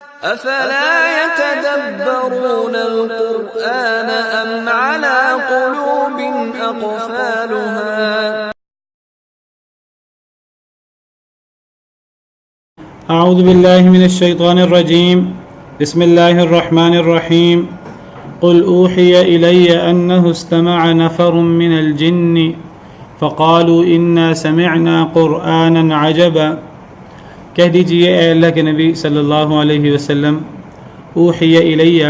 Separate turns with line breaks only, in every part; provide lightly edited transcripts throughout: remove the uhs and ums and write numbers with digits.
افلا يتدبرون القرآن ام على قلوب اقفالها
اعوذ باللہ من الشیطان الرجیم بسم اللہ الرحمن الرحیم قل اوحی الی انہ استمع نفر من الجن فقالوا انا سمعنا قرآنا عجبا۔ کہہ دیجئے اے اللہ کے نبی صلی اللہ علیہ وسلم، اوحی الی،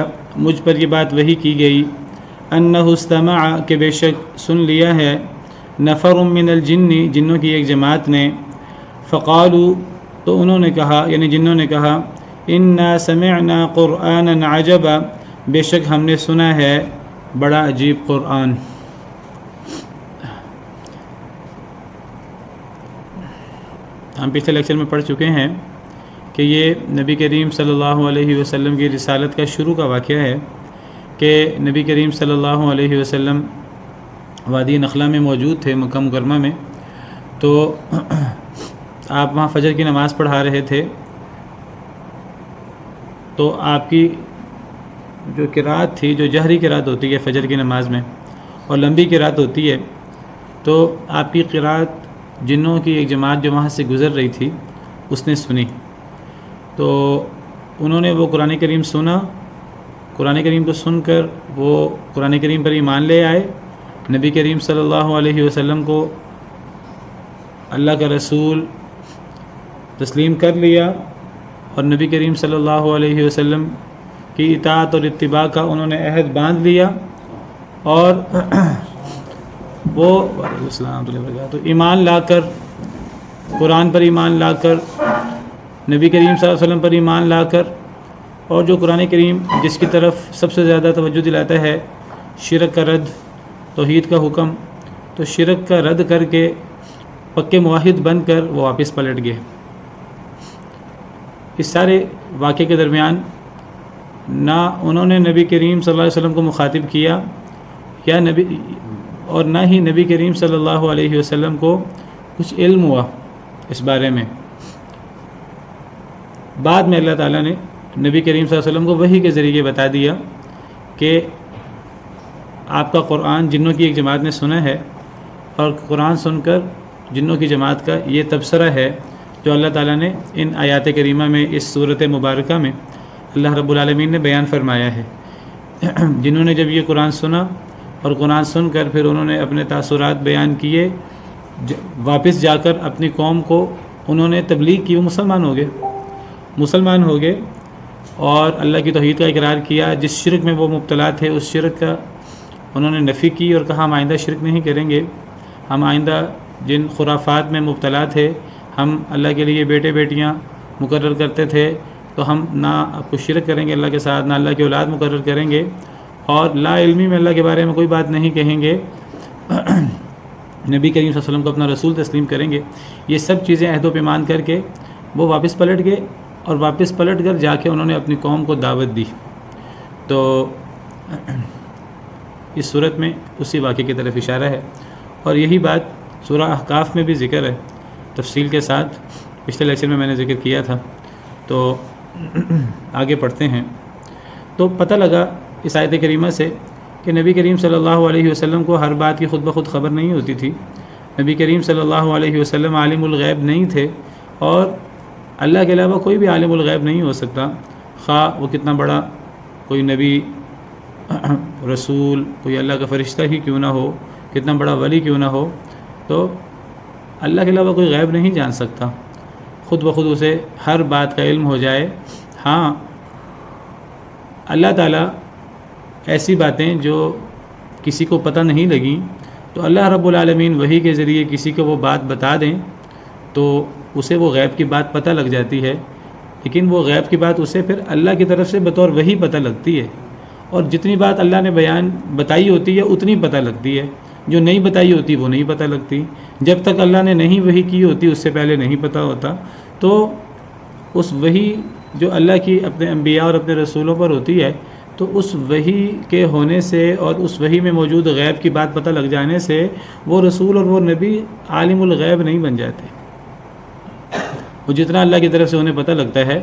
مجھ پر یہ بات وحی کی گئی، انہ استمع، کہ بے شک سن لیا ہے، نفر من الجن، جنوں کی ایک جماعت نے، فقالوا، تو انہوں نے کہا، یعنی جنوں نے کہا، انا سمعنا قرآنا عجبا، بے شک ہم نے سنا ہے بڑا عجیب قرآن۔ ہم پچھلے لیکچر میں پڑھ چکے ہیں کہ یہ نبی کریم صلی اللہ علیہ وسلم کی رسالت کا شروع کا واقعہ ہے کہ نبی کریم صلی اللہ علیہ وسلم وادی نخلا میں موجود تھے، مکہ مکرمہ میں، تو آپ وہاں فجر کی نماز پڑھا رہے تھے، تو آپ کی جو قرات تھی، جو جہری قرات ہوتی ہے فجر کی نماز میں اور لمبی قرات ہوتی ہے، تو آپ کی قرات جنوں کی ایک جماعت جو وہاں سے گزر رہی تھی اس نے سنی، تو انہوں نے وہ قرآن کریم سنا، قرآن کریم کو سن کر وہ قرآن کریم پر ایمان لے آئے، نبی کریم صلی اللہ علیہ وسلم کو اللہ کا رسول تسلیم کر لیا، اور نبی کریم صلی اللہ علیہ وسلم کی اطاعت اور اتباع کا انہوں نے عہد باندھ لیا، اور وہ وعلیکم السلام ورحمۃ اللہ وبرکاتہ ایمان لا کر، قرآن پر ایمان لا کر، نبی کریم صلی اللہ علیہ وسلم پر ایمان لا کر، اور جو قرآن کریم جس کی طرف سب سے زیادہ توجہ دلاتا ہے شرک کا رد، توحید کا حکم، تو شرک کا رد کر کے پکے موحد بن کر وہ واپس پلٹ گئے۔ اس سارے واقعے کے درمیان نہ انہوں نے نبی کریم صلی اللہ علیہ وسلم کو مخاطب کیا یا اور نہ ہی نبی کریم صلی اللہ علیہ وسلم کو کچھ علم ہوا اس بارے میں۔ بعد میں اللہ تعالیٰ نے نبی کریم صلی اللہ علیہ وسلم کو وحی کے ذریعے بتا دیا کہ آپ کا قرآن جنوں کی ایک جماعت نے سنا ہے، اور قرآن سن کر جنوں کی جماعت کا یہ تبصرہ ہے جو اللہ تعالیٰ نے ان آیات کریمہ میں، اس صورت مبارکہ میں اللہ رب العالمین نے بیان فرمایا ہے۔ جنہوں نے جب یہ قرآن سنا اور قرآن سن کر پھر انہوں نے اپنے تاثرات بیان کیے، واپس جا کر اپنی قوم کو انہوں نے تبلیغ کی، وہ مسلمان ہو گئے اور اللہ کی توحید کا اقرار کیا۔ جس شرک میں وہ مبتلا تھے اس شرک کا انہوں نے نفی کی اور کہا ہم آئندہ شرک نہیں کریں گے، ہم آئندہ جن خرافات میں مبتلا تھے، ہم اللہ کے لیے بیٹے بیٹیاں مقرر کرتے تھے، تو ہم نہ کچھ شرک کریں گے اللہ کے ساتھ، نہ اللہ کی اولاد مقرر کریں گے، اور لا علمی میں اللہ کے بارے میں کوئی بات نہیں کہیں گے، نبی کریم صلی اللہ علیہ وسلم کو اپنا رسول تسلیم کریں گے۔ یہ سب چیزیں عہد و پیمان کر کے وہ واپس پلٹ گئے، اور واپس پلٹ کر جا کے انہوں نے اپنی قوم کو دعوت دی۔ تو اس صورت میں اسی واقعے کی طرف اشارہ ہے، اور یہی بات سورہ احقاف میں بھی ذکر ہے تفصیل کے ساتھ، پچھلے لیکچر میں نے ذکر کیا تھا۔ تو آگے پڑھتے ہیں، تو پتہ لگا اس آیت کریمہ سے کہ نبی کریم صلی اللہ علیہ وسلم کو ہر بات کی خود بخود خبر نہیں ہوتی تھی، نبی کریم صلی اللہ علیہ وسلم عالم الغیب نہیں تھے، اور اللہ کے علاوہ کوئی بھی عالم الغیب نہیں ہو سکتا، خواہ وہ کتنا بڑا کوئی نبی، رسول، کوئی اللہ کا فرشتہ ہی کیوں نہ ہو، کتنا بڑا ولی کیوں نہ ہو، تو اللہ کے علاوہ کوئی غیب نہیں جان سکتا، خود بخود اسے ہر بات کا علم ہو جائے۔ ہاں، اللہ تعالیٰ ایسی باتیں جو کسی کو پتہ نہیں لگیں تو اللہ رب العالمین وحی کے ذریعے کسی کو وہ بات بتا دیں تو اسے وہ غیب کی بات پتہ لگ جاتی ہے، لیکن وہ غیب کی بات اسے پھر اللہ کی طرف سے بطور وحی پتہ لگتی ہے، اور جتنی بات اللہ نے بتائی ہوتی ہے اتنی پتہ لگتی ہے، جو نہیں بتائی ہوتی وہ نہیں پتہ لگتی، جب تک اللہ نے نہیں وحی کی ہوتی اس سے پہلے نہیں پتہ ہوتا۔ تو اس وحی جو اللہ کی اپنے انبیاء اور اپنے رسولوں پر ہوتی ہے، تو اس وحی کے ہونے سے اور اس وحی میں موجود غیب کی بات پتہ لگ جانے سے وہ رسول اور وہ نبی عالم الغیب نہیں بن جاتے، وہ جتنا اللہ کی طرف سے انہیں پتہ لگتا ہے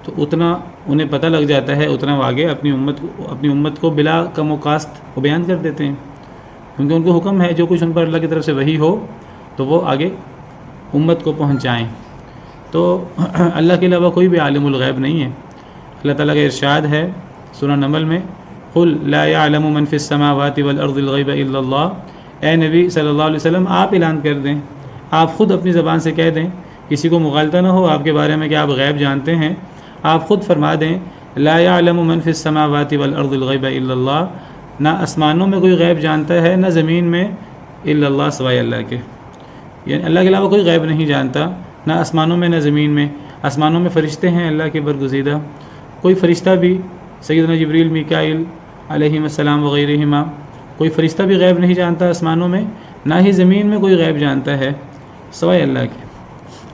تو اتنا انہیں پتہ لگ جاتا ہے، اتنا وہ آگے اپنی امت کو بلا کم و کاست وہ بیان کر دیتے ہیں، کیونکہ ان کو حکم ہے جو کچھ ان پر اللہ کی طرف سے وحی ہو تو وہ آگے امت کو پہنچائیں۔ تو اللہ کے علاوہ کوئی بھی عالم الغیب نہیں ہے۔ اللہ تعالیٰ کا ارشاد ہے سورہ نمل میں، قل لا يعلم من في السماوات والارض الغیب الا اللہ، اے نبی صلی اللہ علیہ وسلم آپ اعلان کر دیں، آپ خود اپنی زبان سے کہہ دیں، کسی کو مغالطہ نہ ہو آپ کے بارے میں کہ آپ غیب جانتے ہیں، آپ خود فرما دیں لا يعلم من في السماوات والارض الغیب الا اللہ، نہ آسمانوں میں کوئی غیب جانتا ہے نہ زمین میں، الا اللہ سوائے اللہ کے، یعنی اللہ کے علاوہ کوئی غیب نہیں جانتا، نہ آسمانوں میں نہ زمین میں۔ آسمانوں میں فرشتے ہیں اللہ کے برگزیدہ، کوئی فرشتہ بھی سیدنا جبریل، میکائیل علیہم السلام وغیرہما، کوئی فرشتہ بھی غیب نہیں جانتا آسمانوں میں، نہ ہی زمین میں کوئی غیب جانتا ہے سوائے اللہ کے،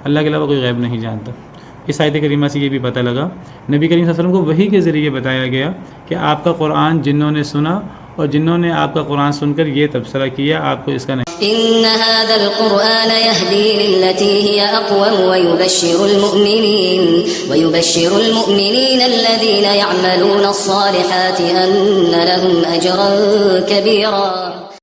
اللہ کے علاوہ کوئی غیب نہیں جانتا۔ اس آیت کریمہ سے یہ بھی پتہ لگا، نبی کریم صلی اللہ علیہ وسلم کو وحی کے ذریعے بتایا گیا کہ آپ کا قرآن جنوں نے سنا اور جنوں نے آپ کا قرآن سن کر یہ تبصرہ کیا آپ کو اس کا نہیں۔
إن هذا القرآن يهدي للتي هي أقوم ويبشر المؤمنين الذين يعملون الصالحات أن لهم أجرا كبيرا